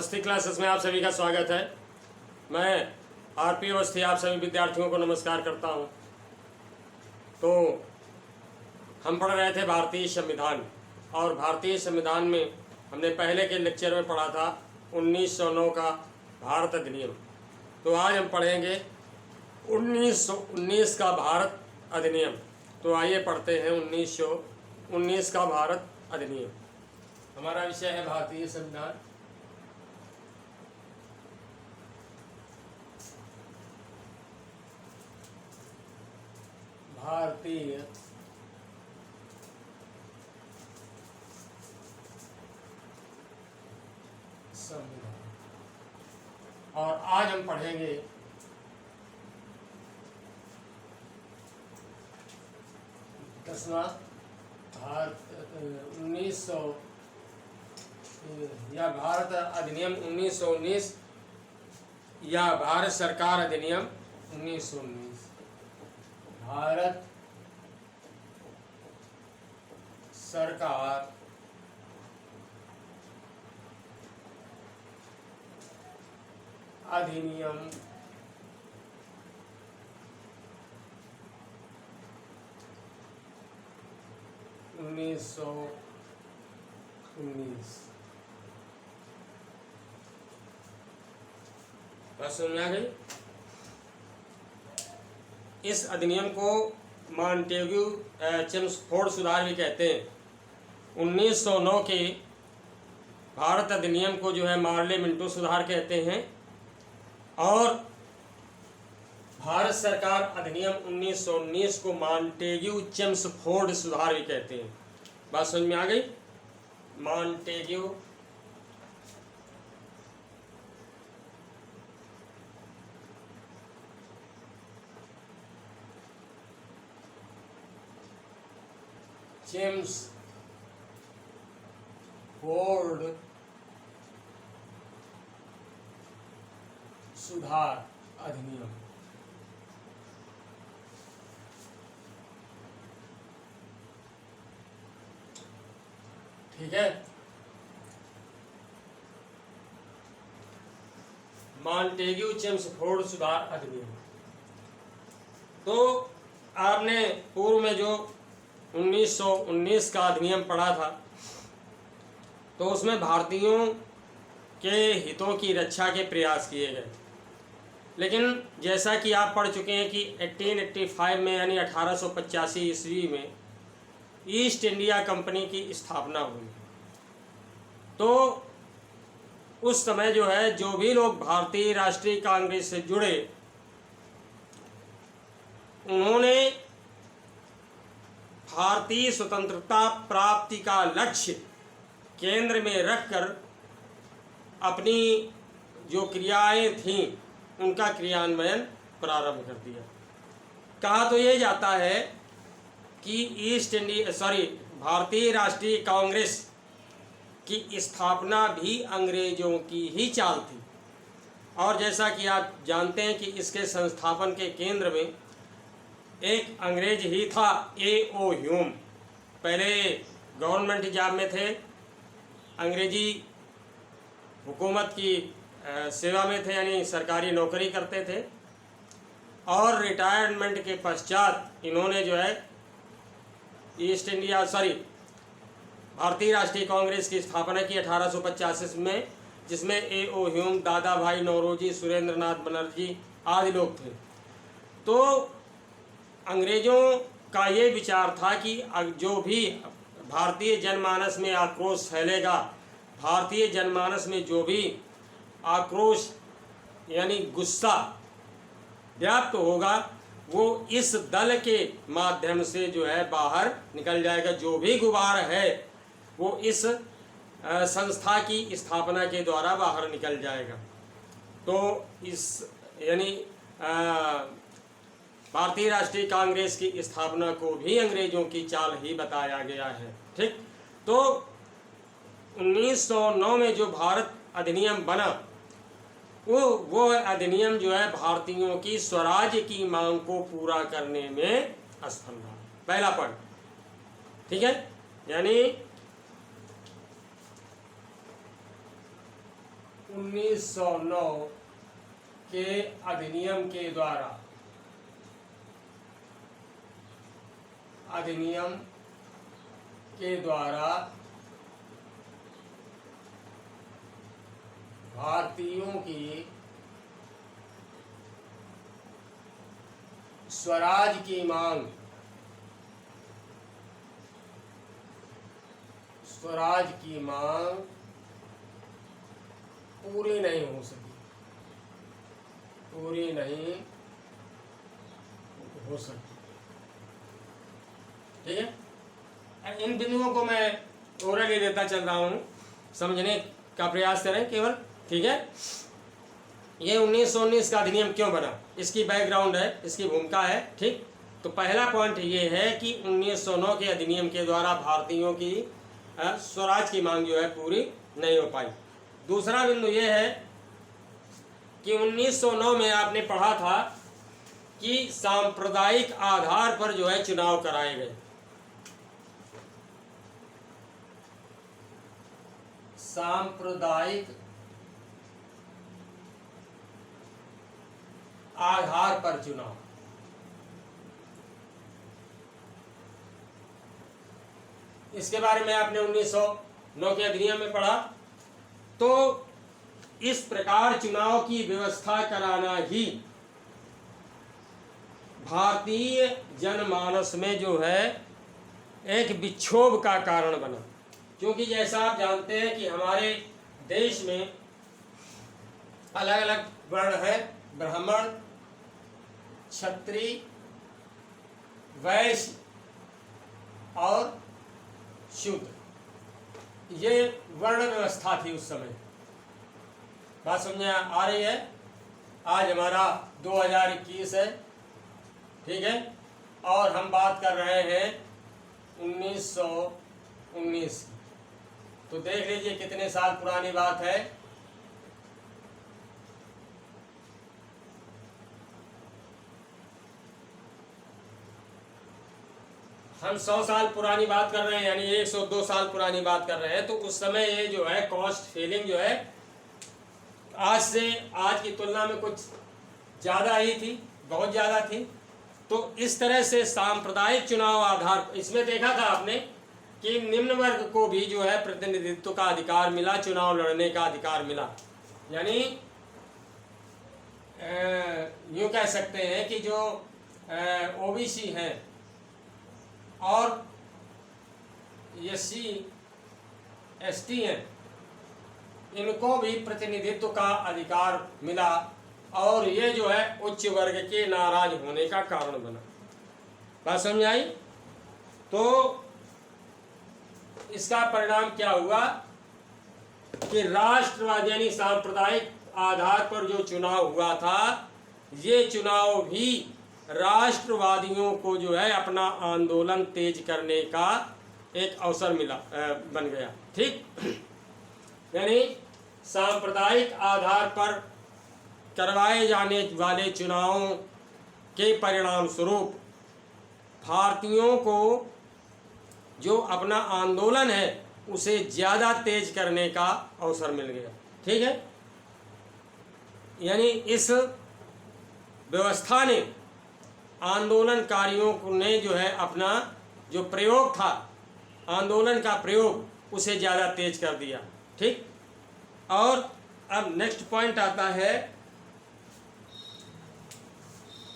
Awasthi classes में आप सभी का स्वागत है। मैं आरपी अवस्थी आप सभी विद्यार्थियों को नमस्कार करता हूं। तो हम पढ़ रहे थे भारतीय संविधान, और भारतीय संविधान में हमने पहले के लेक्चर में पढ़ा था 1909 का भारत अधिनियम। तो आज हम पढ़ेंगे 1919 का भारत अधिनियम। तो आइए पढ़ते हैं 1919 का भारत अधिनियम। हमारा विषय है भारतीय संविधान। भारतीय संविधान, और आज हम पढ़ेंगे दसवां भारत 1900 या भारत अधिनियम 1919 या भारत सरकार अधिनियम 1919। भारत सरकार अधिनियम 1919। बात समझ में आ गई? इस अधिनियम को मॉन्टेग्यू चेम्सफोर्ड सुधार भी कहते हैं। 1909 के भारत अधिनियम को जो है मार्ले मिंटो सुधार कहते हैं, और भारत सरकार अधिनियम 1919 को मॉन्टेग्यू चेम्सफोर्ड सुधार भी कहते हैं। बात समझ में आ गई? मॉन्टेग्यू चेम्सफोर्ड सुधार अधिनियम। ठीक है, मॉन्टेग्यू चेम्सफोर्ड सुधार अधिनियम। तो आपने पूर्व में जो 1919 का अधिनियम पढ़ा था, तो उसमें भारतीयों के हितों की रक्षा के प्रयास किए गए। लेकिन जैसा कि आप पढ़ चुके हैं कि 1885 में यानी 1885 ईस्वी में ईस्ट इंडिया कंपनी की स्थापना हुई। तो उस समय जो है जो भी लोग भारतीय राष्ट्रीय कांग्रेस से जुड़े, उन्होंने भारतीय स्वतंत्रता प्राप्ति का लक्ष्य केंद्र में रखकर अपनी जो क्रियाएं थीं उनका क्रियान्वयन प्रारंभ कर दिया। कहा तो ये जाता है कि भारतीय राष्ट्रीय कांग्रेस की स्थापना भी अंग्रेजों की ही चाल थी, और जैसा कि आप जानते हैं कि इसके संस्थापन के केंद्र में एक अंग्रेज ही था, A.O. ह्यूम। पहले गवर्नमेंट जॉब में थे, अंग्रेजी हुकूमत की सेवा में थे, यानी सरकारी नौकरी करते थे, और रिटायरमेंट के पश्चात इन्होंने जो है भारतीय राष्ट्रीय कांग्रेस की स्थापना की 1885 में, जिसमें A.O. ह्यूम, दादा भाई नौरोजी, सुरेंद्र नाथ बनर्जी आदि लोग थे। तो अंग्रेज़ों का ये विचार था कि जो भी भारतीय जनमानस में आक्रोश फैलेगा, भारतीय जनमानस में जो भी आक्रोश यानी गुस्सा व्याप्त होगा, वो इस दल के माध्यम से जो है बाहर निकल जाएगा। जो भी गुबार है वो इस संस्था की स्थापना के द्वारा बाहर निकल जाएगा। तो इस यानी भारतीय राष्ट्रीय कांग्रेस की स्थापना को भी अंग्रेजों की चाल ही बताया गया है। ठीक, तो 1909 में जो भारत अधिनियम बना, वो अधिनियम जो है भारतीयों की स्वराज्य की मांग को पूरा करने में असफल रहा। पहला पॉइंट, ठीक है, यानी 1909 के अधिनियम के द्वारा भारतीयों की स्वराज की मांग पूरी नहीं हो सकी। ठीक है, इन बिंदुओं को मैं ओरली देता चल रहा हूँ, समझने का प्रयास करें केवल। ठीक है, ये 1919 का अधिनियम क्यों बना, इसकी बैकग्राउंड है, इसकी भूमिका है। ठीक, तो पहला पॉइंट ये है कि 1909 के अधिनियम के द्वारा भारतीयों की स्वराज की मांग जो है पूरी नहीं हो पाई। दूसरा बिंदु ये है कि 1909 में आपने पढ़ा था कि सांप्रदायिक आधार पर जो है चुनाव कराए गए। सांप्रदायिक आधार पर चुनाव, इसके बारे में आपने 1909 के अधिनियम में पढ़ा। तो इस प्रकार चुनाव की व्यवस्था कराना ही भारतीय जनमानस में जो है एक विक्षोभ का कारण बना, क्योंकि जैसा आप जानते हैं कि हमारे देश में अलग अलग वर्ण है, ब्राह्मण, क्षत्रिय, वैश्य और शूद्र, ये वर्ण व्यवस्था थी उस समय। बात समझ आ रही है? आज हमारा 2021 है, ठीक है, और हम बात कर रहे हैं 1919 की। तो देख लीजिए कितने साल पुरानी बात है। हम 100 साल पुरानी बात कर रहे हैं, यानी 102 साल पुरानी बात कर रहे हैं। तो उस समय ये जो है कॉस्ट फीलिंग जो है आज की तुलना में कुछ ज़्यादा ही थी, बहुत ज़्यादा थी। तो इस तरह से सांप्रदायिक चुनाव आधार, इसमें देखा था आपने कि निम्न वर्ग को भी जो है प्रतिनिधित्व का अधिकार मिला, चुनाव लड़ने का अधिकार मिला। यानी यूँ कह सकते हैं कि जो ओबीसी हैं और SC ST हैं, इनको भी प्रतिनिधित्व का अधिकार मिला, और ये जो है उच्च वर्ग के नाराज होने का कारण बना। बात समझ आई? तो इसका परिणाम क्या हुआ कि राष्ट्रवाद यानी सांप्रदायिक आधार पर जो चुनाव हुआ था, ये चुनाव भी राष्ट्रवादियों को जो है अपना आंदोलन तेज करने का एक अवसर मिला, बन गया। ठीक, यानी सांप्रदायिक आधार पर करवाए जाने वाले चुनावों के परिणाम स्वरूप भारतीयों को जो अपना आंदोलन है उसे ज़्यादा तेज करने का अवसर मिल गया। ठीक है, यानी इस व्यवस्था ने आंदोलनकारियों ने जो है अपना जो प्रयोग था, आंदोलन का प्रयोग, उसे ज़्यादा तेज कर दिया। ठीक, और अब नेक्स्ट पॉइंट आता है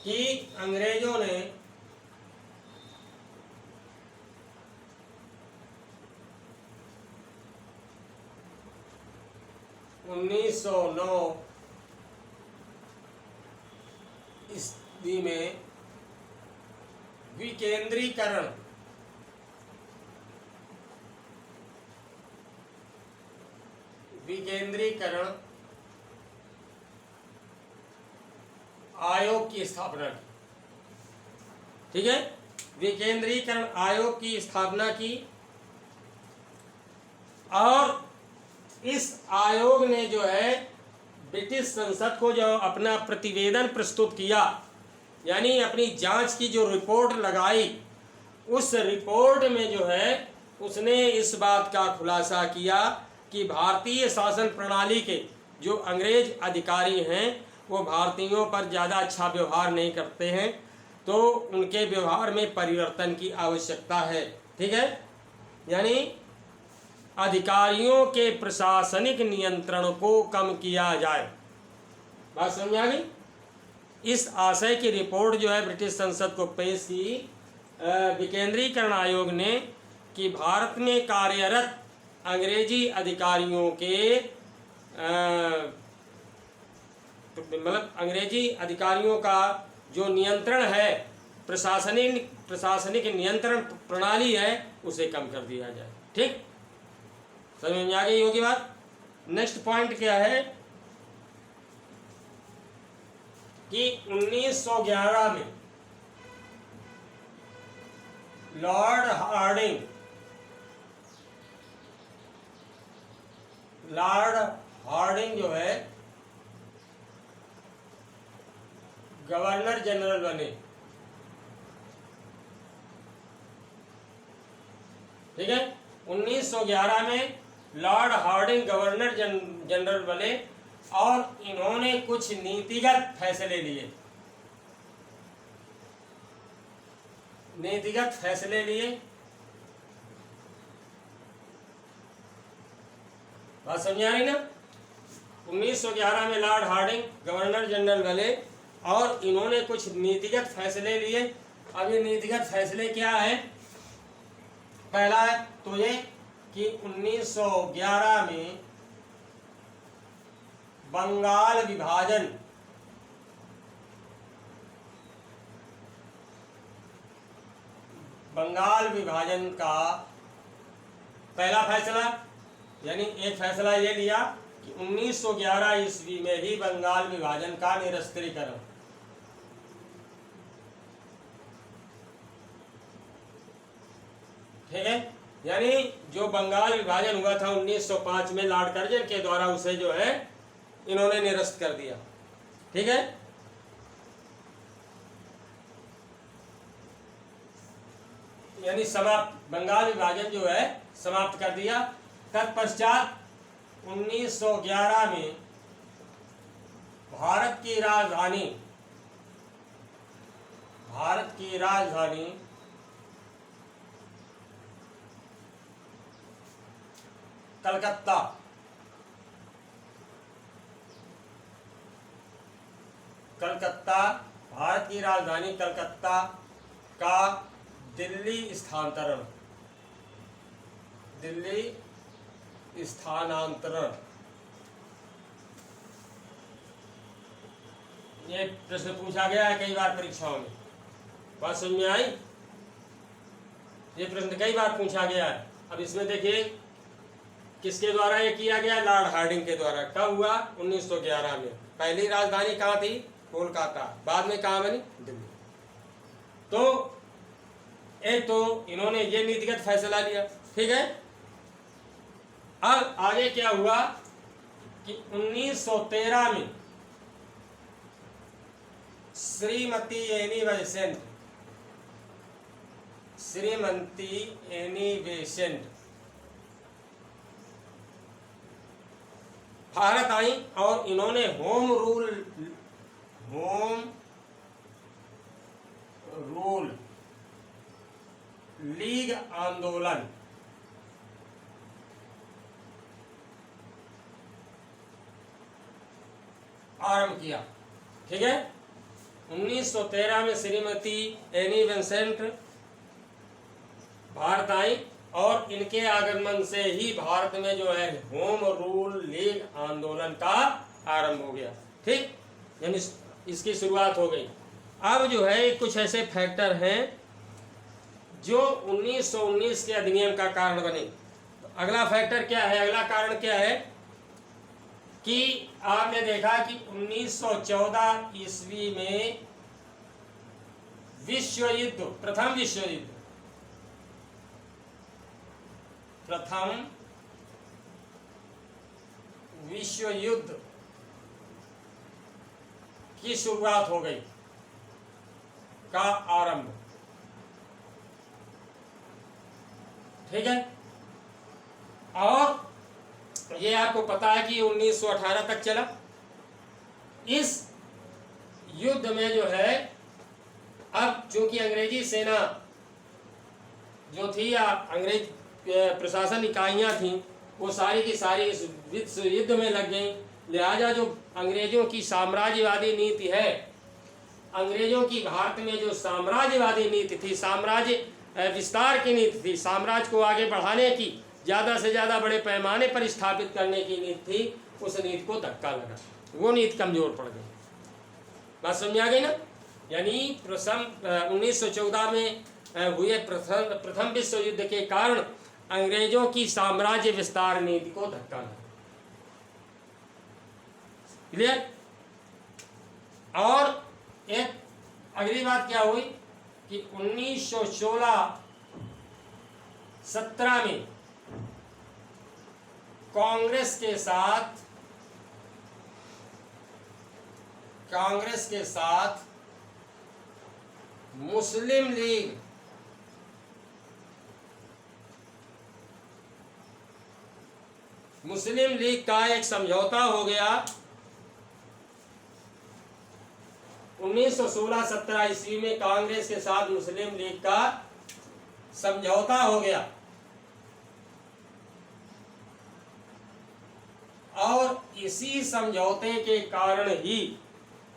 कि अंग्रेजों ने ईस्वी में विकेंद्रीकरण आयोग की स्थापना की। ठीक है, विकेंद्रीकरण आयोग की स्थापना की, और इस आयोग ने जो है ब्रिटिश संसद को जो अपना प्रतिवेदन प्रस्तुत किया, यानी अपनी जांच की जो रिपोर्ट लगाई, उस रिपोर्ट में जो है उसने इस बात का खुलासा किया कि भारतीय शासन प्रणाली के जो अंग्रेज अधिकारी हैं वो भारतीयों पर ज़्यादा अच्छा व्यवहार नहीं करते हैं, तो उनके व्यवहार में परिवर्तन की आवश्यकता है। ठीक है, यानी अधिकारियों के प्रशासनिक नियंत्रण को कम किया जाए। बात समझ आ गई? इस आशय की रिपोर्ट जो है ब्रिटिश संसद को पेश की विकेंद्रीकरण आयोग ने कि भारत में कार्यरत अंग्रेजी अधिकारियों के मतलब अंग्रेजी अधिकारियों का जो नियंत्रण है, प्रशासनिक नियंत्रण प्रणाली है, उसे कम कर दिया जाए। ठीक, समझ में आ गई होगी बात। नेक्स्ट पॉइंट क्या है कि 1911 में लॉर्ड हार्डिंग जो है गवर्नर जनरल बने। ठीक है, 1911 में लॉर्ड हार्डिंग गवर्नर जनरल बने और इन्होंने कुछ नीतिगत फैसले लिए। बात समझ आ रही ना? 1911 में लॉर्ड हार्डिंग गवर्नर जनरल बने और इन्होंने कुछ नीतिगत फैसले लिए। अब ये नीतिगत फैसले क्या है? पहला है तो ये कि 1911 में बंगाल विभाजन का पहला फैसला, यानी एक फैसला ये लिया कि 1911 ईस्वी में ही बंगाल विभाजन का निरस्त्रीकरण। ठीक है, यानी जो बंगाल विभाजन हुआ था 1905 में लॉर्ड कर्जन के द्वारा, उसे जो है इन्होंने निरस्त कर दिया। ठीक है, यानी समाप्त, बंगाल विभाजन जो है समाप्त कर दिया। तत्पश्चात 1911 में भारत की राजधानी कलकत्ता भारत की राजधानी कलकत्ता का दिल्ली स्थानांतरण। ये प्रश्न पूछा गया है कई बार परीक्षाओं में। बात समझ में आई? ये प्रश्न कई बार पूछा गया है। अब इसमें देखिए किसके द्वारा ये किया गया? लॉर्ड हार्डिंग के द्वारा। कब हुआ? 1911 में। पहली राजधानी कहाँ थी? कोलकाता। बाद में कहाँ बनी? दिल्ली। तो एक तो इन्होंने ये नीतिगत फैसला लिया। ठीक है, अब आगे क्या हुआ कि 1913 में श्रीमती एनी बेसेंट भारत आई और इन्होंने होम रूल लीग आंदोलन आरंभ किया। ठीक है, 1913 में श्रीमती एनी बेसेंट भारत आई और इनके आगमन से ही भारत में जो है होम रूल लीग आंदोलन का आरंभ हो गया। ठीक, यानी इसकी शुरुआत हो गई। अब जो है कुछ ऐसे फैक्टर हैं जो 1919 के अधिनियम का कारण बने। तो अगला फैक्टर क्या है? अगला कारण क्या है कि आपने देखा कि 1914 ईस्वी में प्रथम विश्व युद्ध की शुरुआत हो गई, का आरंभ। ठीक है, और ये आपको पता है कि 1918 तक चला। इस युद्ध में जो है, अब चूंकि अंग्रेजी सेना जो थी या अंग्रेज प्रशासन इकाइयां थीं, वो सारी की सारी इस युद्ध में लग गई। लिहाजा जो अंग्रेजों की साम्राज्यवादी नीति है, अंग्रेजों की भारत में जो साम्राज्यवादी नीति थी, साम्राज्य विस्तार की नीति थी, साम्राज्य को आगे बढ़ाने की, ज़्यादा से ज़्यादा बड़े पैमाने पर स्थापित करने की नीति थी, उस नीति को धक्का लगा, वो नीति कमज़ोर पड़ गई। बात समझ आ गई ना? यानी 1914 में हुए प्रथम विश्व युद्ध के कारण अंग्रेजों की साम्राज्य विस्तार नीति को धक्का लगा। क्लियर? और एक अगली बात क्या हुई कि 1916-17 में कांग्रेस के साथ मुस्लिम लीग का एक समझौता हो गया। 1916-17 ईस्वी में कांग्रेस के साथ मुस्लिम लीग का समझौता हो गया, और इसी समझौते के कारण ही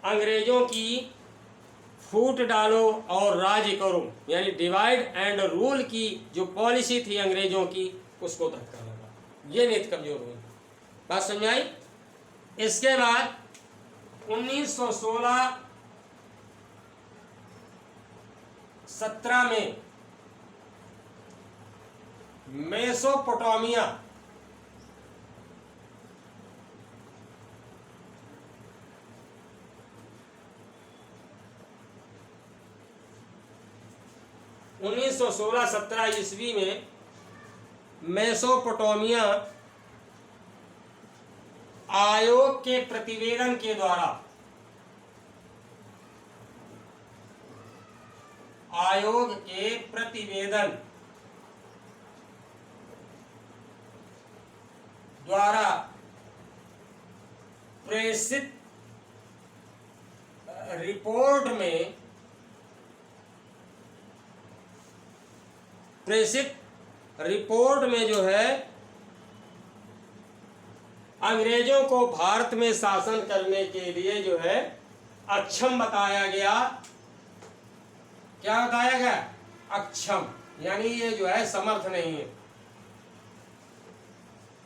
अंग्रेजों की फूट डालो और राज करो, यानी डिवाइड एंड रूल की जो पॉलिसी थी अंग्रेजों की, उसको धक्का लगा। ये नीति कमजोर हुई। बात समझ आई? इसके बाद 1916-17 में मेसोपोटामिया ईस्वी में मेसोपोटामिया आयोग के प्रतिवेदन के द्वारा प्रेषित रिपोर्ट में जो है अंग्रेजों को भारत में शासन करने के लिए जो है अक्षम बताया गया। क्या बताया गया? अक्षम, यानी ये जो है समर्थ नहीं है।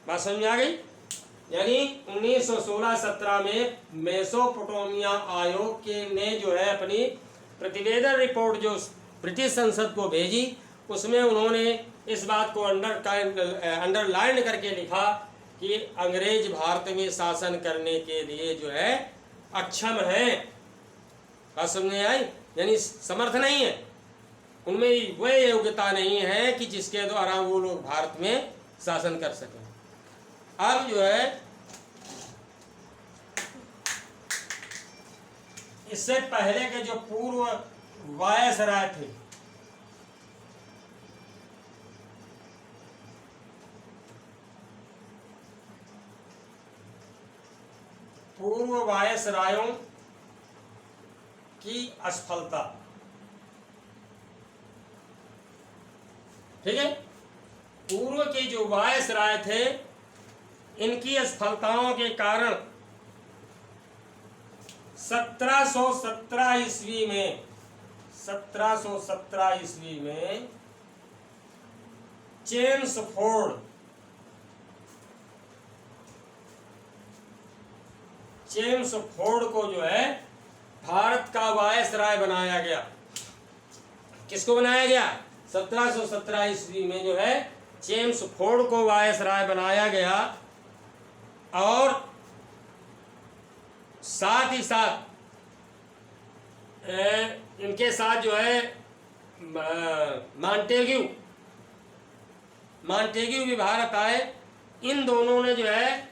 बात समझ आ गई? यानी 1916-17 में मेसोपोटामिया आयोग ने जो है अपनी प्रतिवेदन रिपोर्ट जो ब्रिटिश संसद को भेजी, उसमें उन्होंने इस बात को अंडरलाइन करके लिखा कि अंग्रेज भारत में शासन करने के लिए जो है अक्षम है। बात समझ आई? यानी समर्थ नहीं है, उनमें वह योग्यता नहीं है कि जिसके द्वारा वो लोग भारत में शासन कर सकें। अब जो है इससे पहले के जो पूर्व वायसराय थे, पूर्व वायसरायों की असफलता, ठीक है, पूर्व के जो वायसराय थे इनकी असफलताओं के कारण 1717 ईस्वी में चेम्सफोर्ड को जो है भारत का वायसराय बनाया गया। किसको बनाया गया? 1717 ईस्वी में जो है चेम्सफोर्ड को वायसराय बनाया गया, और साथ ही साथ इनके साथ जो है मॉन्टेग्यू भी भारत आए। इन दोनों ने जो है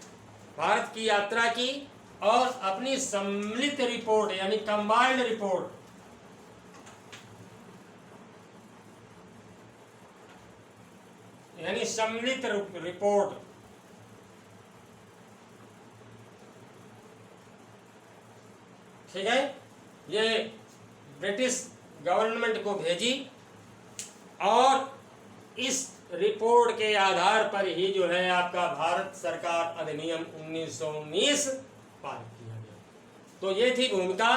भारत की यात्रा की और अपनी सम्मिलित रिपोर्ट यानी कंबाइंड रिपोर्ट ठीक है, ये ब्रिटिश गवर्नमेंट को भेजी और इस रिपोर्ट के आधार पर ही जो है आपका भारत सरकार अधिनियम 1919 पारित किया गया। तो ये थी भूमिका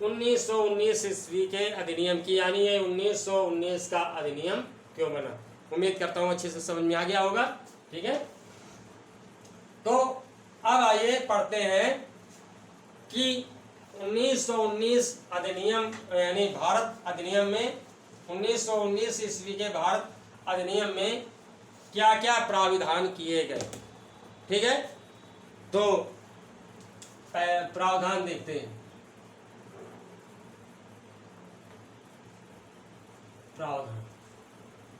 1919 ईस्वी के अधिनियम की, यानी ये 1919 का अधिनियम क्यों बना। उम्मीद करता हूँ अच्छे से समझ में आ गया होगा। ठीक है, तो अब आइए पढ़ते हैं कि 1919 अधिनियम यानी भारत अधिनियम में 1919 ईस्वी के भारत अधिनियम में क्या क्या प्राविधान किए गए। ठीक है, तो प्रावधान देखते हैं। प्रावधान,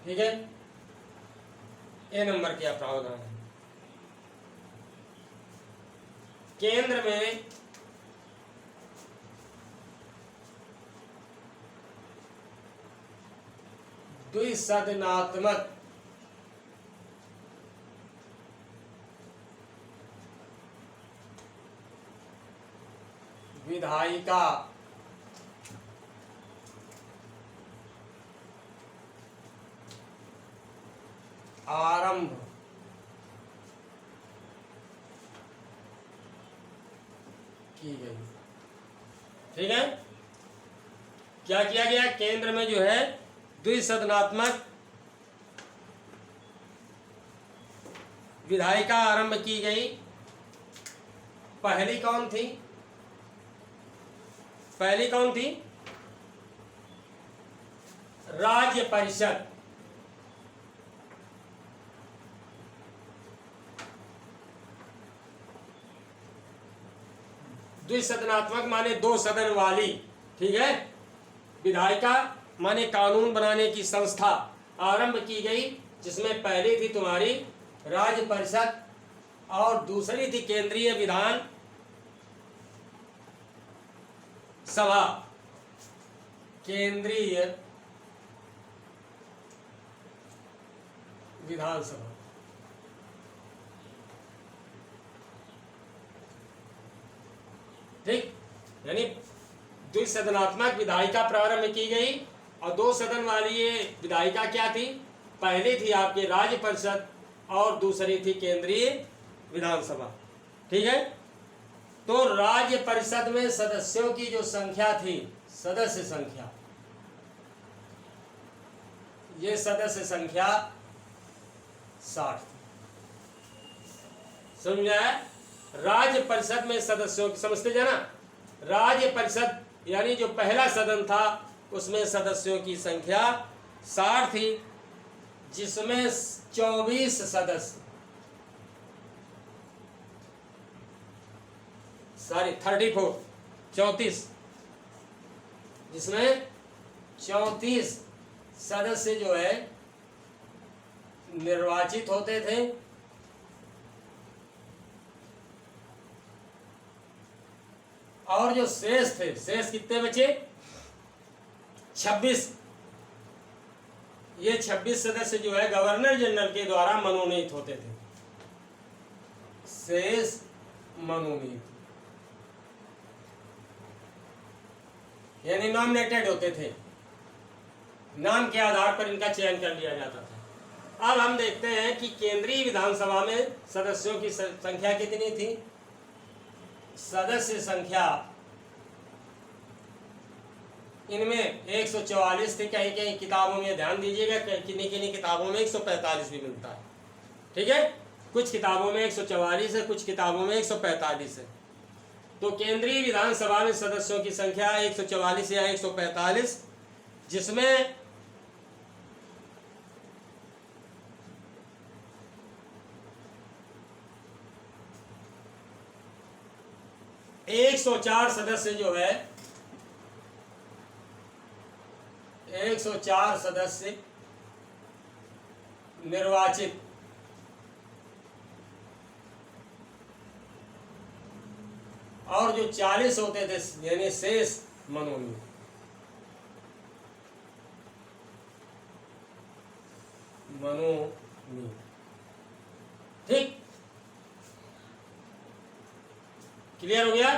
ठीक है, ए नंबर क्या प्रावधान है। केंद्र में द्विसदनात्मक विधायिका आरंभ की गई। ठीक है, क्या किया गया, केंद्र में जो है द्विसदनात्मक विधायिका आरंभ की गई। पहली कौन थी, पहली कौन थी, राज्य परिषद। द्विसदनात्मक माने दो सदन वाली, ठीक है, विधायिका माने कानून बनाने की संस्था आरंभ की गई, जिसमें पहली थी तुम्हारी राज्य परिषद और दूसरी थी केंद्रीय विधान सभा। केंद्रीय विधानसभा, ठीक, यानी द्विसदनात्मक विधायिका प्रारंभ की गई और दो सदन वाली ये विधायिका क्या थी, पहली थी आपकी राज्य परिषद और दूसरी थी केंद्रीय विधानसभा। ठीक है, तो राज्य परिषद में सदस्यों की जो संख्या थी, सदस्य संख्या, ये सदस्य संख्या 60 थी। समझ में आया? राज्य परिषद में सदस्यों की, समझते जाना, राज्य परिषद यानी जो पहला सदन था उसमें सदस्यों की संख्या 60 थी, जिसमें 24 सदस्य, सॉरी 34, जिसमें 34 सदस्य जो है निर्वाचित होते थे और जो शेष थे, शेष कितने बचे, 26। ये 26 सदस्य जो है गवर्नर जनरल के द्वारा मनोनीत होते थे, शेष मनोनीत यानी नॉमिनेटेड होते थे, नाम के आधार पर इनका चयन कर लिया जाता था। अब हम देखते हैं कि केंद्रीय विधानसभा में सदस्यों की संख्या कितनी थी। सदस्य संख्या इनमें 144 थी, कहीं कहीं किताबों में ध्यान दीजिएगा, किन्हीं किन्हीं किताबों में 145 भी मिलता है। ठीक है, कुछ किताबों में 144 है, कुछ किताबों में 145 है। तो केंद्रीय विधानसभा में सदस्यों की संख्या 144 या 145, जिसमें एक 104 सदस्य जो है, 104 सदस्य निर्वाचित और जो 40 होते थे यानी शेष मनोनीत। ठीक, क्लियर हो गया?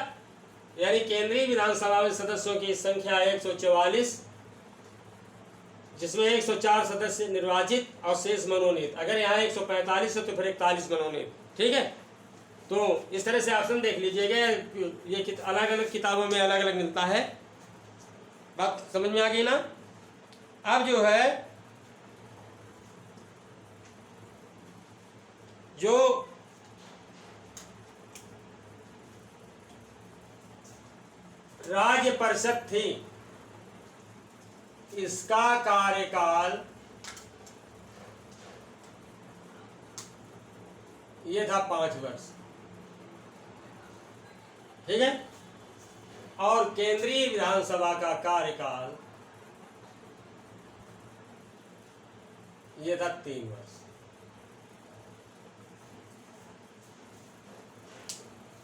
यानी केंद्रीय विधानसभा में सदस्यों की संख्या 144, जिसमें 104 सदस्य निर्वाचित और शेष मनोनीत। अगर यहाँ 145 है तो फिर 41 मनोनीत। ठीक है, तो इस तरह से ऑप्शन देख लीजिएगा। ये अलग अलग किताबों में अलग अलग मिलता है। बात समझ में आ गई ना। अब जो है जो राज्य परिषद थी, इसका कार्यकाल ये था 5 वर्ष। ठीक है, और केंद्रीय विधानसभा का कार्यकाल ये था 3 वर्ष।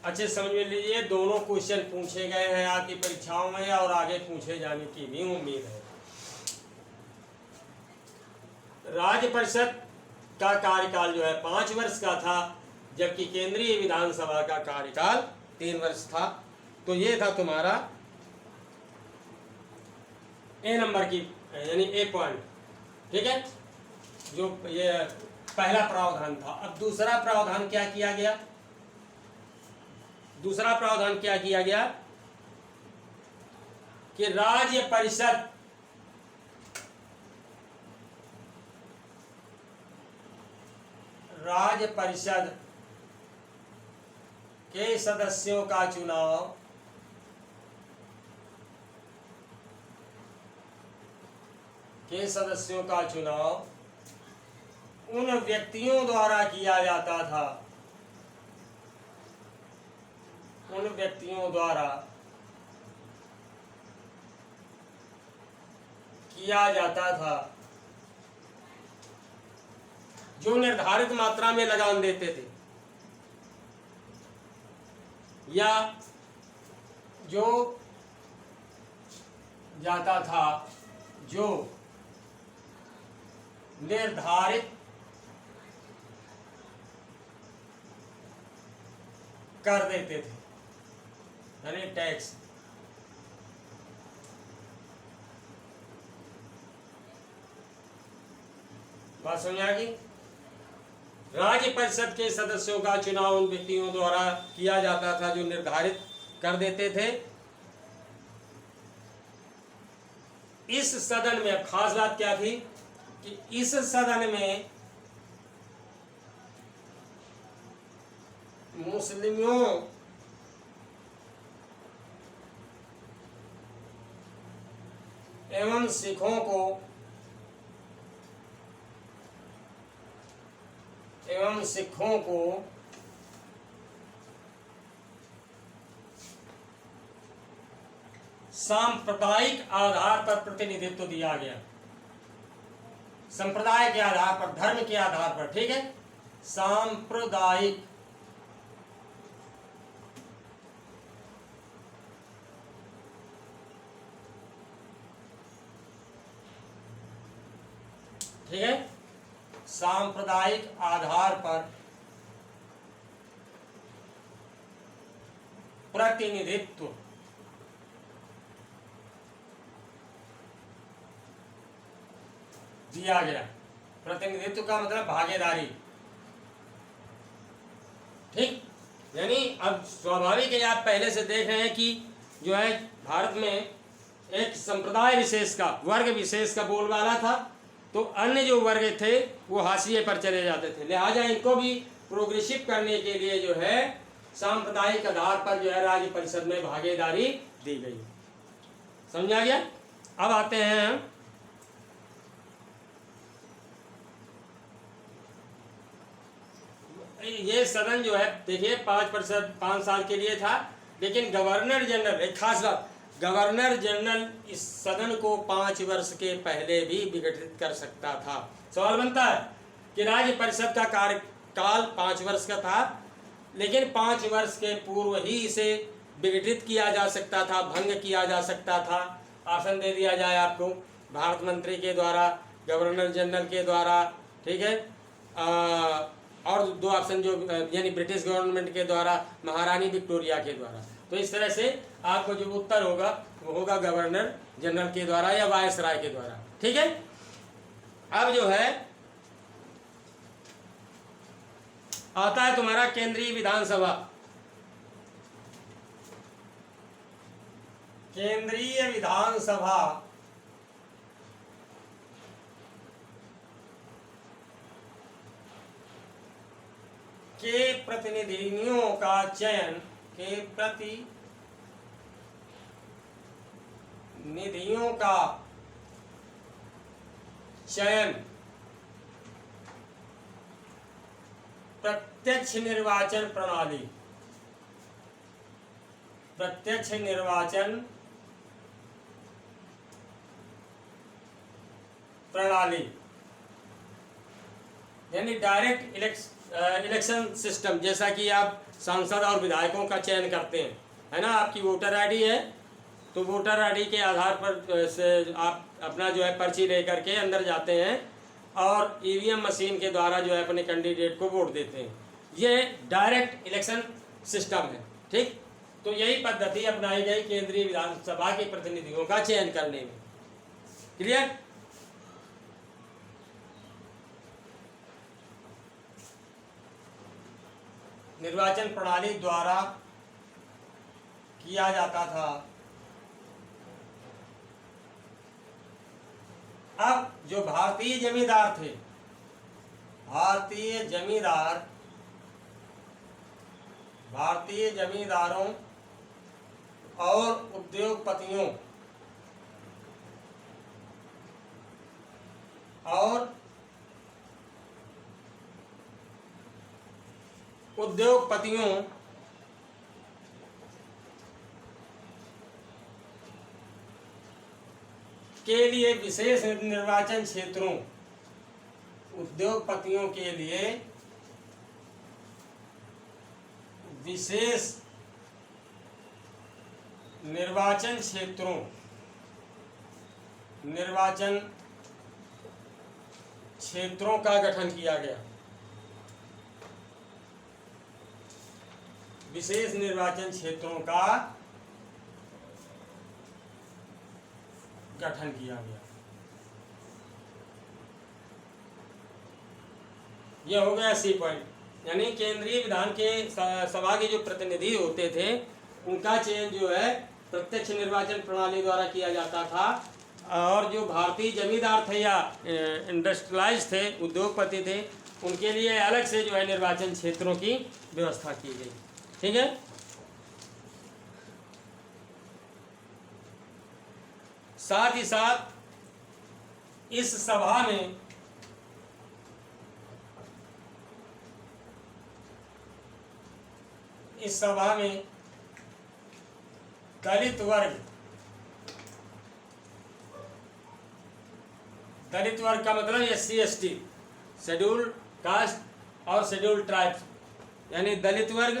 अच्छे समझ में लीजिए, दोनों क्वेश्चन पूछे गए हैं आपकी परीक्षाओं में और आगे पूछे जाने की भी उम्मीद है। राज्य परिषद का कार्यकाल जो है 5 वर्ष का था, जबकि केंद्रीय विधानसभा का कार्यकाल 3 वर्ष था। तो ये था तुम्हारा ए नंबर की, यानी ए पॉइंट। ठीक है, जो ये पहला प्रावधान था। अब दूसरा प्रावधान क्या किया गया? दूसरा प्रावधान क्या किया गया कि राज्य परिषद के सदस्यों का चुनाव उन व्यक्तियों द्वारा किया जाता था, जो निर्धारित मात्रा में लगान देते थे या जो जाता था, जो निर्धारित कर देते थे, यानी टैक्स। बात समझ आ गई? राज्य परिषद के सदस्यों का चुनाव उन व्यक्तियों द्वारा किया जाता था जो निर्धारित कर देते थे। इस सदन में खास बात क्या थी कि इस सदन में मुस्लिमों एवं सिखों को सांप्रदायिक आधार पर प्रतिनिधित्व दिया गया। संप्रदाय के आधार पर, धर्म के आधार पर। ठीक है, सांप्रदायिक ठीक है, सांप्रदायिक आधार पर प्रतिनिधित्व दिया गया। प्रतिनिधित्व का मतलब भागीदारी। ठीक, यानी अब स्वाभाविक है, आप पहले से देख रहे हैं कि जो है भारत में एक संप्रदाय विशेष का, वर्ग विशेष का बोलबाला था, तो अन्य जो वर्ग थे वो हाशिए पर चले जाते थे। लिहाजा इनको भी प्रोग्रेसिव करने के लिए जो है सांप्रदायिक आधार पर जो है राज्य परिषद में भागीदारी दी गई। समझा गया? अब आते हैं हम ये सदन जो है, देखिए 5 साल के लिए था, लेकिन गवर्नर जनरल, एक खास बात, गवर्नर जनरल इस सदन को 5 वर्ष के पहले भी विघटित कर सकता था। सवाल बनता है कि राज्य परिषद का कार्यकाल 5 वर्ष का था, लेकिन 5 वर्ष के पूर्व ही इसे विघटित किया जा सकता था, भंग किया जा सकता था। आसन दे दिया जाए आपको भारत मंत्री के द्वारा, गवर्नर जनरल के द्वारा। ठीक है, और 2 ऑप्शन जो यानी ब्रिटिश गवर्नमेंट के द्वारा, महारानी विक्टोरिया के द्वारा। तो इस तरह से आपको जो उत्तर होगा वो होगा गवर्नर जनरल के द्वारा या वायसराय के द्वारा। ठीक है। अब जो है आता है तुम्हारा केंद्रीय विधानसभा। केंद्रीय विधानसभा के प्रतिनिधियों का चयन प्रत्यक्ष निर्वाचन प्रणाली यानी डायरेक्ट इलेक्शन सिस्टम। जैसा कि आप सांसद और विधायकों का चयन करते हैं, है ना, आपकी वोटर आईडी है तो वोटर आईडी के आधार पर से आप अपना जो है पर्ची लेकर के अंदर जाते हैं और ईवीएम मशीन के द्वारा जो है अपने कैंडिडेट को वोट देते हैं। ये डायरेक्ट इलेक्शन सिस्टम है। ठीक, तो यही पद्धति अपनाई गई केंद्रीय विधानसभा के प्रतिनिधियों का चयन करने में। क्लियर। निर्वाचन प्रणाली द्वारा किया जाता था। अब जो भारतीय जमींदार थे, भारतीय जमींदारों और उद्योगपतियों के लिए विशेष निर्वाचन क्षेत्रों, उद्योगपतियों के लिए विशेष निर्वाचन क्षेत्रों का गठन किया गया। विशेष निर्वाचन क्षेत्रों का गठन किया गया। यह हो गया सी पॉइंट। यानी केंद्रीय विधान के सभा के जो प्रतिनिधि होते थे उनका चयन जो है प्रत्यक्ष निर्वाचन प्रणाली द्वारा किया जाता था, और जो भारतीय जमींदार थे या इंडस्ट्रियलाइज थे, उद्योगपति थे, उनके लिए अलग से जो है निर्वाचन क्षेत्रों की व्यवस्था की गई। ठीक है। साथ ही साथ इस सभा में दलित वर्ग का मतलब SC ST, शेड्यूल्ड कास्ट और शेड्यूल्ड ट्राइब्स, यानी दलित वर्ग,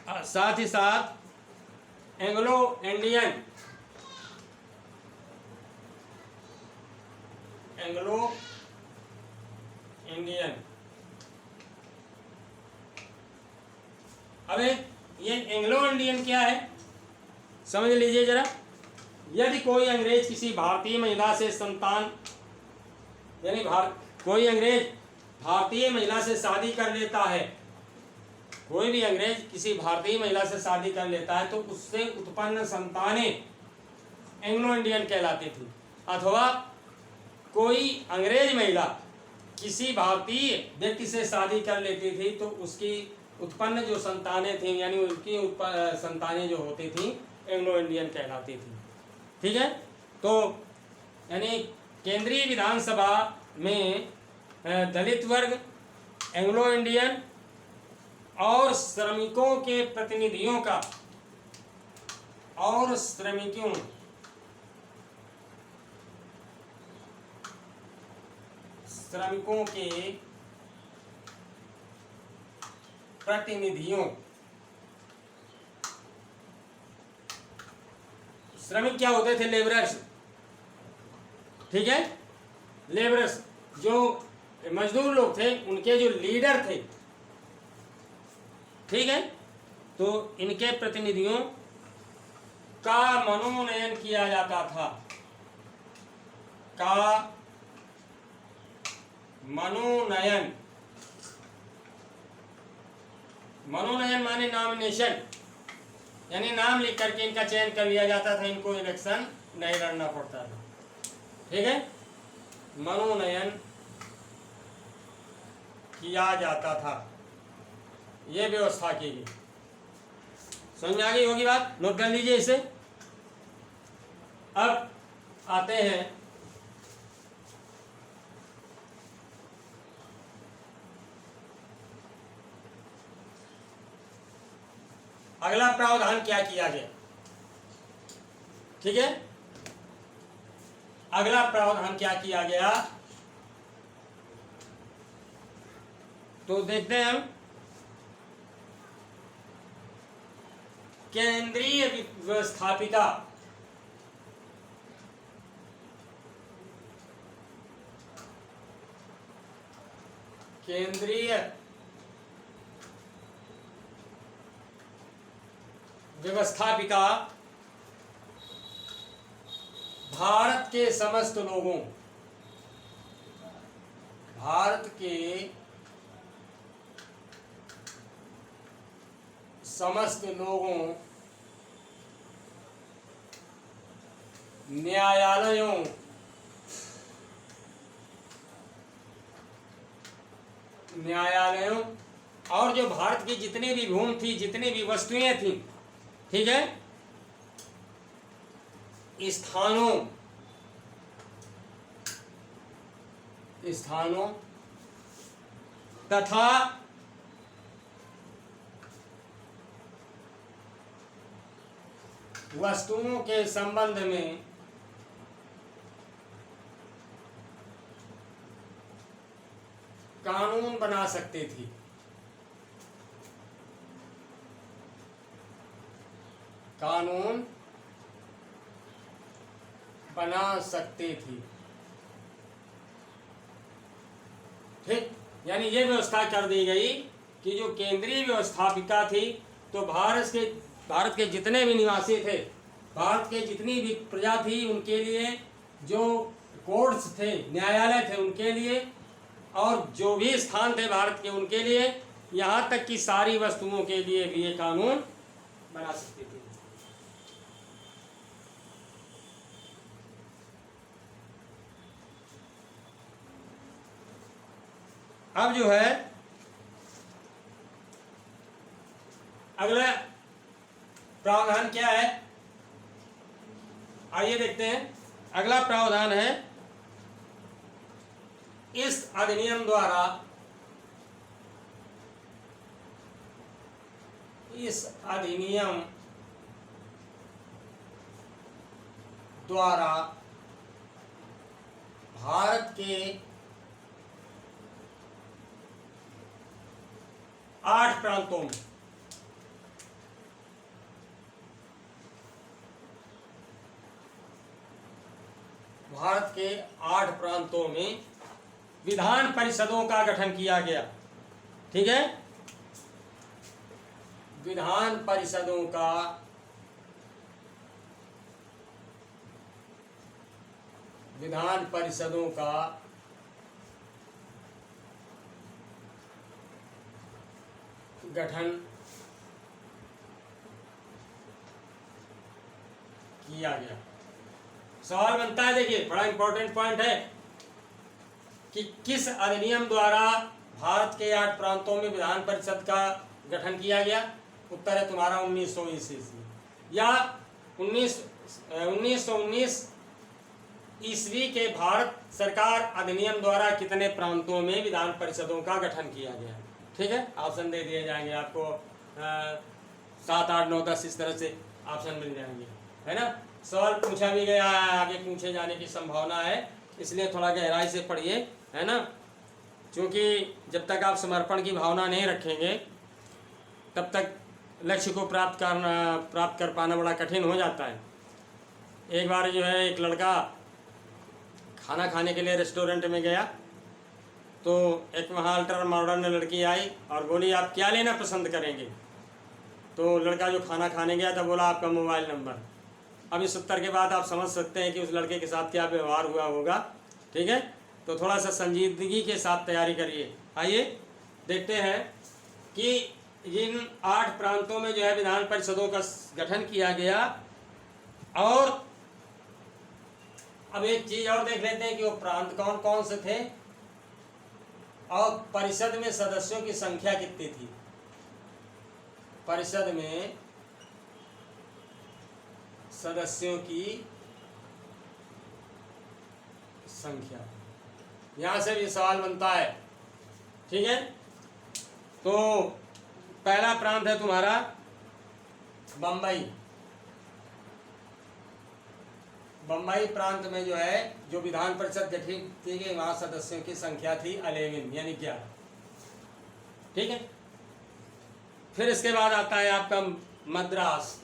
साथ ही साथ एंग्लो इंडियन अब ये एंग्लो इंडियन क्या है समझ लीजिए जरा। यदि कोई अंग्रेज किसी भारतीय महिला से संतान, यानी कोई अंग्रेज भारतीय महिला से शादी कर लेता है, कोई भी अंग्रेज किसी भारतीय महिला से शादी कर लेता है तो उससे उत्पन्न संतानें एंग्लो इंडियन कहलाती थी। अथवा कोई अंग्रेज महिला किसी भारतीय व्यक्ति से शादी कर लेती थी तो उसकी उत्पन्न जो संतानें थीं, यानी उनकी संतानें जो होती थीं एंग्लो इंडियन कहलाती थी। ठीक है। तो यानी केंद्रीय विधानसभा में दलित वर्ग, एंग्लो इंडियन और श्रमिकों के प्रतिनिधियों का और श्रमिकों के प्रतिनिधियों, श्रमिक क्या होते थे? लेबरर्स। ठीक है। लेबरर्स जो मजदूर लोग थे उनके जो लीडर थे, ठीक है, तो इनके प्रतिनिधियों का मनोनयन किया जाता था, का मनोनयन, मनोनयन माने नॉमिनेशन, यानी नाम लिख करके इनका चयन कर लिया जाता था, इनको इलेक्शन नहीं लड़ना पड़ता था। ठीक है, मनोनयन किया जाता था, ये व्यवस्था की गई। समझ में आ गई होगी बात, नोट कर लीजिए इसे। अब आते हैं अगला प्रावधान क्या किया गया। ठीक है, अगला प्रावधान क्या किया गया तो देखते हैं हम। केंद्रीय व्यवस्थापिका, केंद्रीय व्यवस्थापिका भारत के समस्त लोगों, भारत के समस्त लोगों, न्यायालयों, न्यायालयों और जो भारत की जितनी भी भूमि थी, जितनी भी वस्तुएं थी, ठीक है, स्थानों तथा वस्तुओं के संबंध में कानून बना सकते थे। कानून बना सकते थे। ठीक, यानी ये व्यवस्था कर दी गई कि जो केंद्रीय व्यवस्थापिका थी, तो भारत के जितने भी निवासी थे, भारत के जितनी भी प्रजा थी, उनके लिए जो कोर्ट्स थे, न्यायालय थे उनके लिए, और जो भी स्थान थे भारत के उनके लिए, यहाँ तक कि सारी वस्तुओं के लिए भी ये कानून बना सकते थे। अब जो है अगला प्रावधान क्या है, आइए देखते हैं। अगला प्रावधान है इस अधिनियम द्वारा, इस अधिनियम द्वारा भारत के 8 प्रांतों में, भारत के 8 प्रांतों में विधान परिषदों का गठन किया गया। ठीक है, विधान परिषदों का गठन किया गया। सवाल बनता है, देखिए बड़ा इंपॉर्टेंट पॉइंट है कि किस अधिनियम द्वारा भारत के 8 प्रांतों में विधान परिषद का गठन किया गया। उत्तर है तुम्हारा 1900 ईस्वी या 1919 ईस्वी के भारत सरकार अधिनियम द्वारा कितने प्रांतों में विधान परिषदों का गठन किया गया। ठीक है, ऑप्शन दे दिए जाएंगे आपको, 7, 8, 9, 10 इस तरह से ऑप्शन मिल जाएंगे, है ना। सवाल पूछा भी गया है, आगे पूछे जाने की संभावना है, इसलिए थोड़ा गहराई से पढ़िए, है ना, क्योंकि जब तक आप समर्पण की भावना नहीं रखेंगे तब तक लक्ष्य को प्राप्त कर पाना बड़ा कठिन हो जाता है। एक बार जो है एक लड़का खाना खाने के लिए रेस्टोरेंट में गया, तो एक वहाँ अल्ट्रा मॉडर्न लड़की आई और बोली आप क्या लेना पसंद करेंगे। तो लड़का जो खाना खाने गया था बोला आपका मोबाइल नंबर। अब इस उत्तर के बाद आप समझ सकते हैं कि उस लड़के के साथ क्या व्यवहार हुआ होगा। ठीक है, तो थोड़ा सा संजीदगी के साथ तैयारी करिए। आइए देखते हैं कि इन 8 प्रांतों में जो है विधान परिषदों का गठन किया गया। और अब एक चीज और देख लेते हैं कि वो प्रांत कौन कौन से थे और परिषद में सदस्यों की संख्या कितनी थी। परिषद में सदस्यों की संख्या, यहां से भी सवाल बनता है। ठीक है, तो पहला प्रांत है तुम्हारा बम्बई। बम्बई प्रांत में जो है जो विधान परिषद गठित की गई वहां सदस्यों की संख्या थी 11 यानी 11। ठीक है, फिर इसके बाद आता है आपका मद्रास।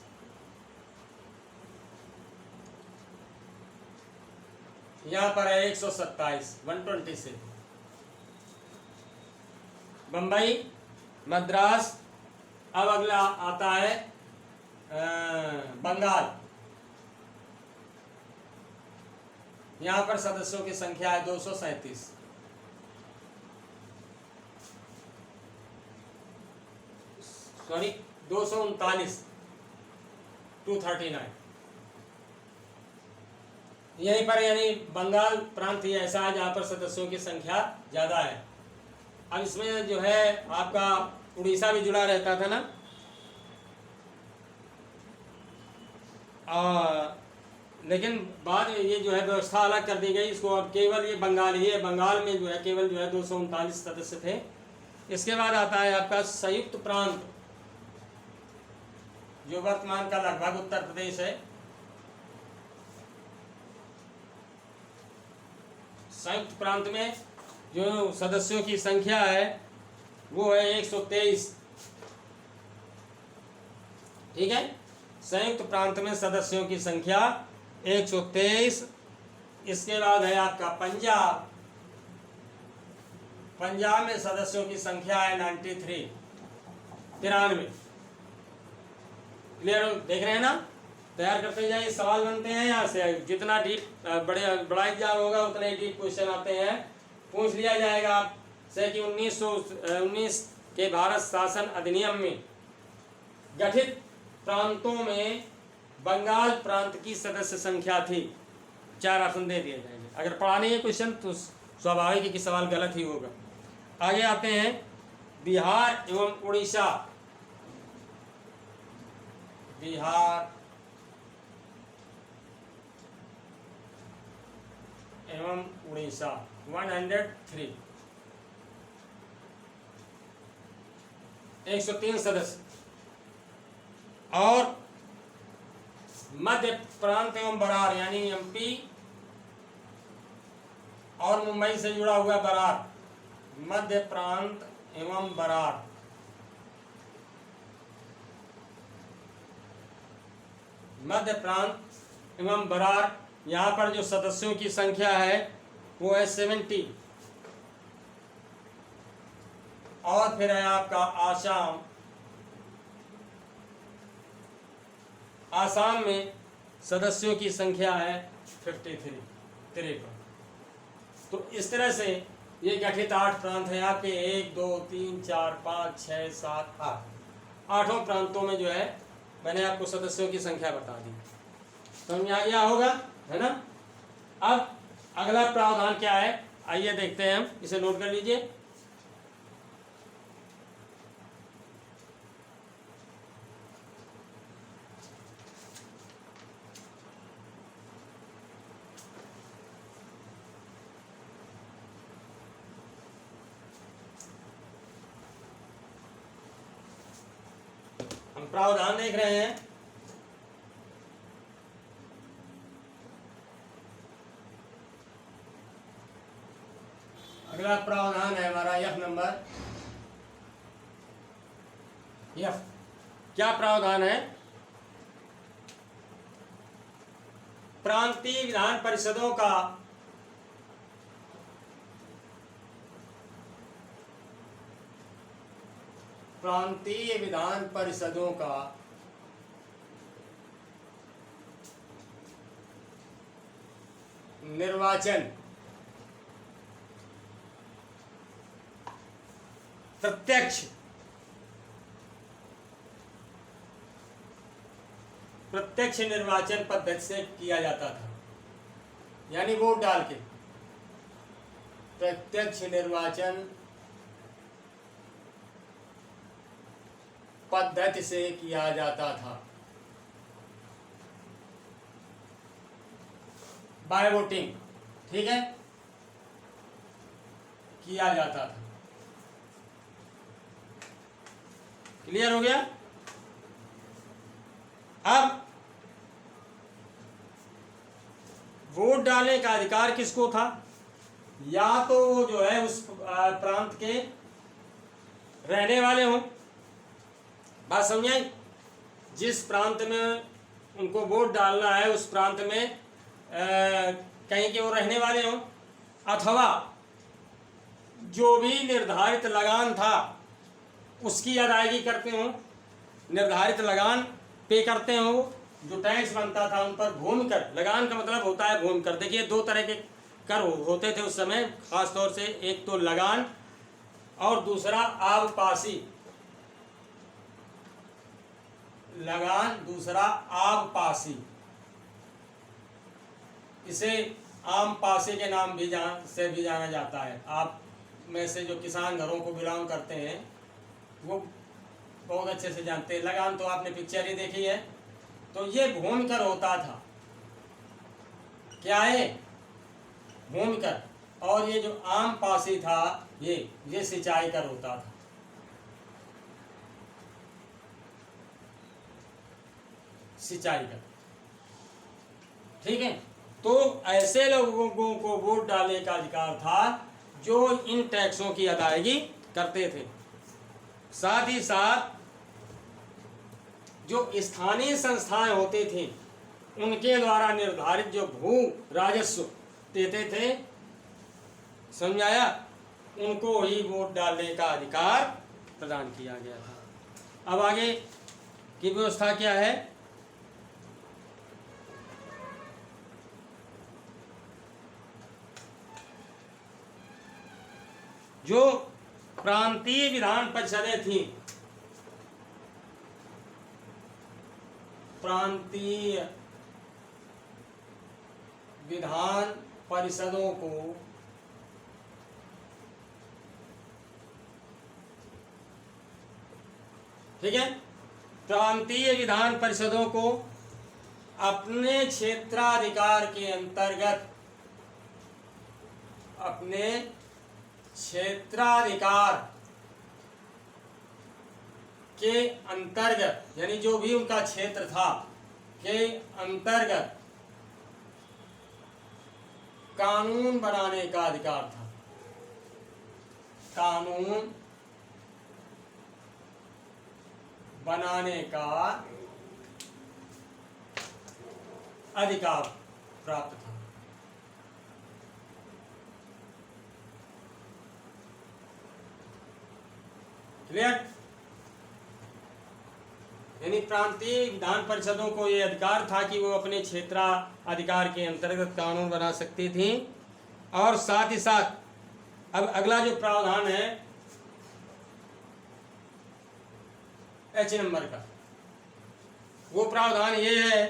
यहां पर है 127 126। बम्बई, मद्रास। अब अगला आता है बंगाल। यहां पर सदस्यों की संख्या है 237। सॉरी 239 239। यहीं पर यानी बंगाल प्रांत ही ऐसा है जहां पर सदस्यों की संख्या ज्यादा है। अब इसमें जो है आपका उड़ीसा भी जुड़ा रहता था ना। लेकिन बाद में ये जो है व्यवस्था अलग कर दी गई, इसको अब केवल ये बंगाल ही है। बंगाल में जो है केवल जो है 239 सदस्य थे। इसके बाद आता है आपका संयुक्त प्रांत, जो वर्तमान का लगभग उत्तर प्रदेश है। संयुक्त प्रांत में जो सदस्यों की संख्या है वो है 123। ठीक है, संयुक्त प्रांत में सदस्यों की संख्या 123। इसके बाद है आपका पंजाब। पंजाब में सदस्यों की संख्या है 93 93। क्लियर देख रहे हैं ना, तैयार करते जाइए। सवाल बनते हैं यहाँ से, जितना डीप बड़ा एग्जाम होगा उतने ही डीप क्वेश्चन आते हैं। पूछ लिया जाएगा आपसे कि 1919 के भारत शासन अधिनियम में गठित प्रांतों में बंगाल प्रांत की सदस्य संख्या थी। 4 ऑप्शन दे दिए जाएंगे। अगर पढ़ा नहीं है क्वेश्चन तो स्वाभाविक है कि सवाल गलत ही होगा। आगे आते हैं बिहार एवं उड़ीसा। बिहार एवं उड़ीसा 103 103 सदस्य। और मध्य प्रांत एवं बरार यानी एमपी और मुंबई से जुड़ा हुआ बरार, मध्य प्रांत एवं बरार। मध्य प्रांत एवं बरार, यहाँ पर जो सदस्यों की संख्या है वो है 70। और फिर है आपका आसाम। आसाम में सदस्यों की संख्या है 53। तो इस तरह से ये गठित 8 प्रांत हैं आपके। 1 2 3 4 5 6 7 8 8 प्रांतों में जो है मैंने आपको सदस्यों की संख्या बता दी। समझ में आ गया होगा, है ना। अब अगला प्रावधान क्या है आइए देखते हैं, हम इसे नोट कर लीजिए। हम प्रावधान देख रहे हैं। अगला प्रावधान है हमारा एफ नंबर। एफ क्या प्रावधान है? प्रांतीय विधान परिषदों का प्रांतीय विधान परिषदों का निर्वाचन प्रत्यक्ष निर्वाचन पद्धति से किया जाता था, यानी वोट डाल के प्रत्यक्ष निर्वाचन पद्धति से किया जाता था। बाय वोटिंग, ठीक है, किया जाता था। क्लियर हो गया? अब वोट डालने का अधिकार किसको था? या तो वो जो है उस प्रांत के रहने वाले हों, बात समझाई, जिस प्रांत में उनको वोट डालना है उस प्रांत में कहीं के वो रहने वाले हों, अथवा जो भी निर्धारित लगान था उसकी अदायगी करते हों, निर्धारित लगान पे करते हों, जो टैक्स बनता था उन पर भूमि कर, लगान का मतलब होता है भूमि कर। देखिए दो तरह के कर होते थे उस समय, खास तौर से एक तो लगान और दूसरा आबपासी। लगान, दूसरा आबपासी। इसे आम पासे के नाम भी से भी जाना जाता है। आप में से जो किसान घरों को बिलोंग करते हैं वो बहुत अच्छे से जानते हैं। लगान तो आपने पिक्चर ही देखी है। तो ये भूमि कर होता था। क्या है? भूमि कर। और ये जो आम पासी था ये सिंचाई कर होता था। सिंचाई कर, ठीक है। तो ऐसे लोगों को वोट डालने का अधिकार था जो इन टैक्सों की अदायगी करते थे। साथ ही साथ जो स्थानीय संस्थाएं होती थी उनके द्वारा निर्धारित जो भू राजस्व देते थे, समझाया, उनको ही वोट डालने का अधिकार प्रदान किया गया था। अब आगे की व्यवस्था क्या है? जो प्रांतीय विधान परिषदें थी, प्रांतीय विधान परिषदों को ठीक है, प्रांतीय विधान परिषदों को अपने क्षेत्राधिकार के अंतर्गत, अपने क्षेत्राधिकार के अंतर्गत, यानी जो भी उनका क्षेत्र था के अंतर्गत कानून बनाने का अधिकार था। कानून बनाने का अधिकार प्राप्त था। क्लियर? यानी प्रांतीय विधान परिषदों को ये अधिकार था कि वो अपने क्षेत्राधिकार के अंतर्गत कानून बना सकती थी। और साथ ही साथ अब अगला जो प्रावधान है H नंबर का, वो प्रावधान ये है,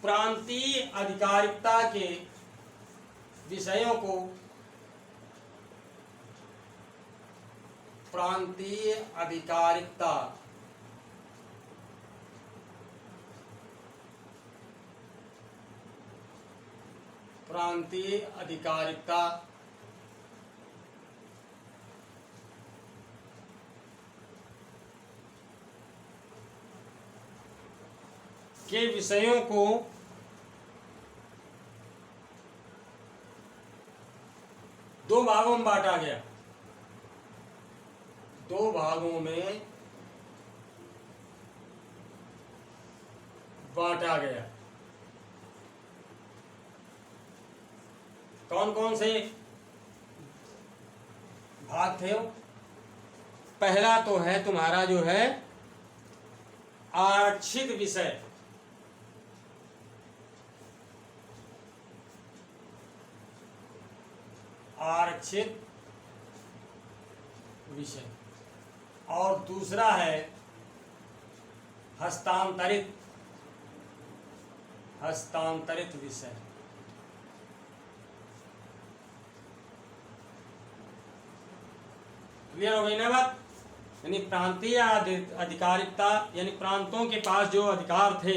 प्रांतीय अधिकारिकता के विषयों को, प्रांतीय अधिकारिकता प्रांतीय अधिकारिकता के विषयों को दो भागों में बांटा गया। दो भागों में बांटा गया। कौन कौन से भाग थे। पहला तो है तुम्हारा जो है आरक्षित विषय, आरक्षित विषय, और दूसरा है हस्तांतरित, हस्तांतरित विषय। क्लियर हो गई ना बात? यानी प्रांतीय अधिकारिकता यानी प्रांतों के पास जो अधिकार थे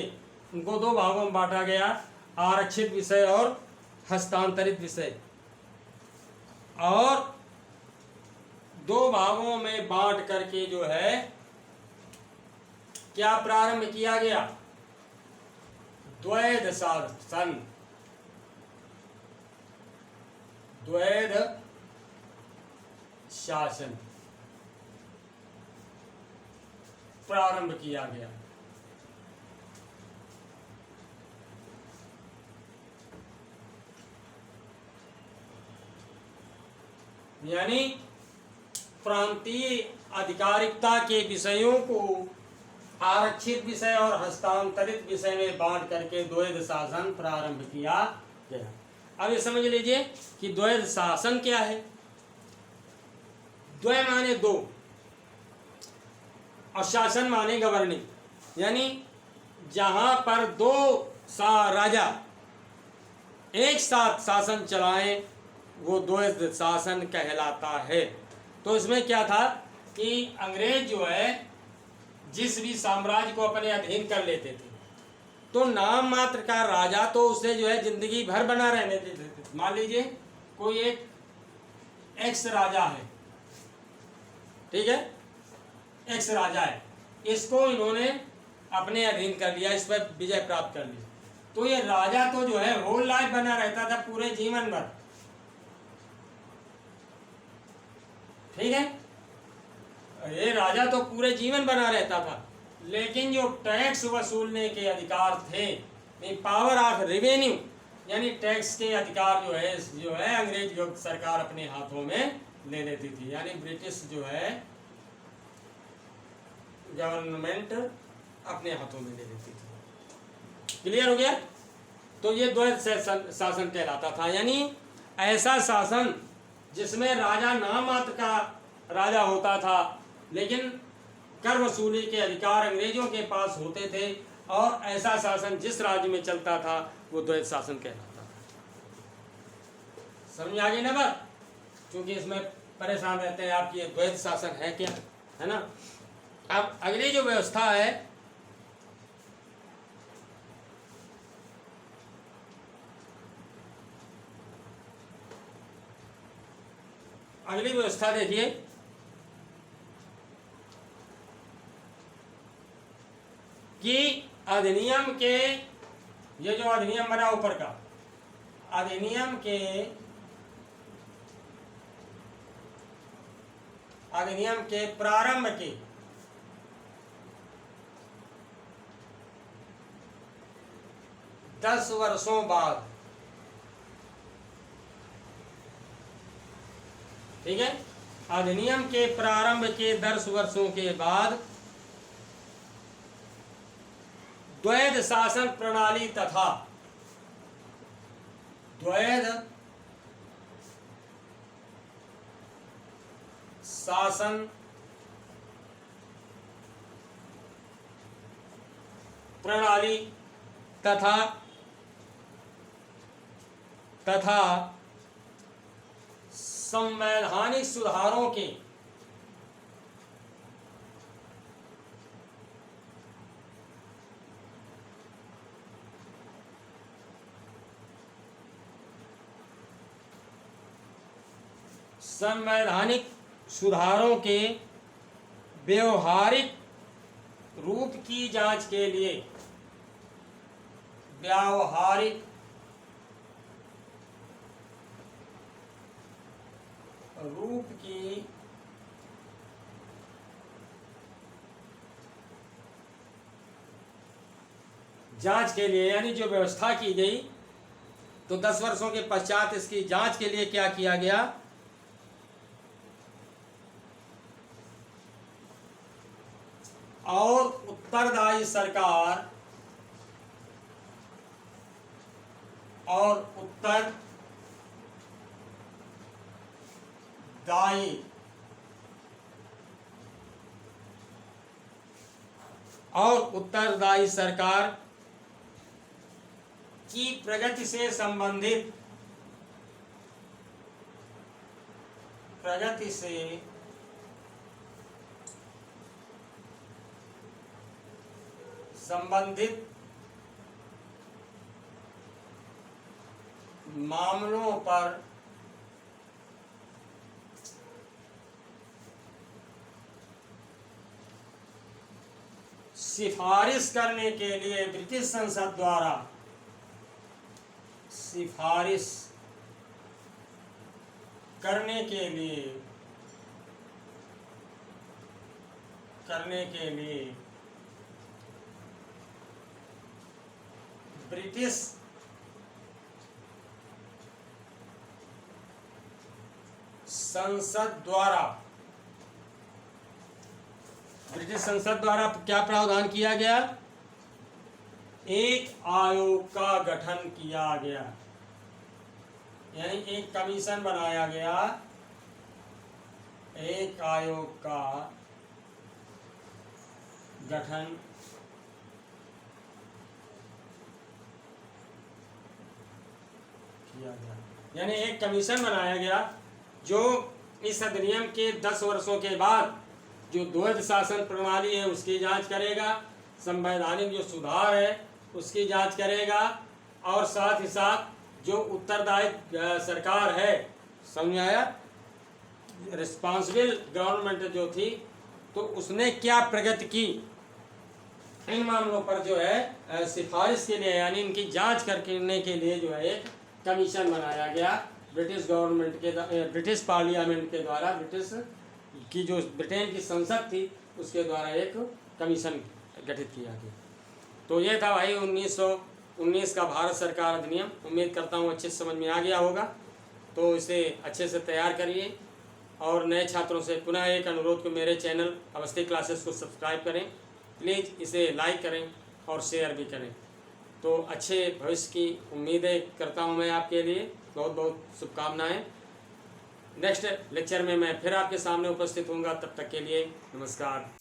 उनको दो भागों में बांटा गया, आरक्षित विषय और हस्तांतरित विषय। और दो भागों में बांट करके जो है क्या प्रारंभ किया गया? द्वैध शासन, द्वैध शासन प्रारंभ किया गया। यानी प्रांतीय अधिकारिकता के विषयों को आरक्षित विषय और हस्तांतरित विषय में बांट करके द्वैध शासन प्रारंभ किया गया। अब ये समझ लीजिए कि द्वैध शासन क्या है। द्वय माने दो और शासन माने गवर्निंग, यानी जहां पर दो राजा एक साथ शासन चलाएं वो द्वैध शासन कहलाता है। तो इसमें क्या था कि अंग्रेज जो है जिस भी साम्राज्य को अपने अधीन कर लेते थे तो नाम मात्र का राजा तो उसे जो है जिंदगी भर बना रहने देते थे। मान लीजिए कोई एक एक्स राजा है, ठीक है, एक्स राजा है, इसको इन्होंने अपने अधीन कर लिया, इस पर विजय प्राप्त कर ली, तो ये राजा तो जो है होल लाइफ बना रहता था, पूरे जीवन भर, ठीक है, ये राजा तो पूरे जीवन बना रहता था। लेकिन जो टैक्स वसूलने के अधिकार थे, पावर ऑफ रेवेन्यू यानी टैक्स के अधिकार जो है अंग्रेज सरकार अपने हाथों में ले लेती थी, यानी ब्रिटिश जो है गवर्नमेंट अपने हाथों में ले लेती थी। क्लियर हो गया? तो ये द्वैध शासन कहलाता था, यानी ऐसा शासन जिसमें राजा नाम मात्र का राजा होता था लेकिन कर वसूली के अधिकार अंग्रेजों के पास होते थे, और ऐसा शासन जिस राज्य में चलता था वो द्वैध शासन कहलाता था। समझ आ गई ना बात? क्योंकि इसमें परेशान रहते हैं आप कि ये द्वैध शासन है क्या, है ना। अब अगली जो व्यवस्था है अगली व्यवस्था देखिए, कि अधिनियम के, ये जो अधिनियम बना ऊपर का, अधिनियम के प्रारंभ के 10 वर्षों बाद, ठीक है, अधिनियम के प्रारंभ के 10 वर्षों के बाद द्वैध शासन प्रणाली तथा द्वैध शासन प्रणाली तथा संवैधानिक सुधारों के व्यवहारिक रूप की जांच के लिए, व्यावहारिक रूप की जांच के लिए, यानी जो व्यवस्था की गई, तो 10 वर्षों के पश्चात इसकी जांच के लिए क्या किया गया? और उत्तरदायी सरकार और उत्तरदायी सरकार की प्रगति से संबंधित मामलों पर सिफारिश करने के लिए ब्रिटिश संसद द्वारा ब्रिटिश संसद द्वारा क्या प्रावधान किया गया? एक आयोग का गठन किया गया, यानी एक कमीशन बनाया गया, एक आयोग का गठन किया गया, यानी एक कमीशन बनाया गया जो इस अधिनियम के 10 वर्षों के बाद जो द्वैध शासन प्रणाली है उसकी जांच करेगा, संवैधानिक जो सुधार है उसकी जांच करेगा, और साथ ही साथ जो उत्तरदायी सरकार है, समझ आया, रिस्पॉन्सिबल गवर्नमेंट जो थी, तो उसने क्या प्रगति की, इन मामलों पर जो है सिफारिश के लिए, यानी इनकी जांच करने के लिए जो है एक कमीशन बनाया गया ब्रिटिश गवर्नमेंट के, ब्रिटिश पार्लियामेंट के द्वारा, ब्रिटिश की जो ब्रिटेन की संसद थी उसके द्वारा एक कमीशन गठित किया गया। तो ये था भाई 1919 का भारत सरकार अधिनियम। उम्मीद करता हूँ अच्छे से समझ में आ गया होगा, तो इसे अच्छे से तैयार करिए। और नए छात्रों से पुनः एक अनुरोध कि मेरे चैनल अवस्थी क्लासेस को सब्सक्राइब करें, प्लीज़ इसे लाइक करें और शेयर भी करें। तो अच्छे भविष्य की उम्मीदें करता हूँ मैं आपके लिए, बहुत बहुत शुभकामनाएं। नेक्स्ट लेक्चर में मैं फिर आपके सामने उपस्थित होऊंगा, तब तक के लिए नमस्कार।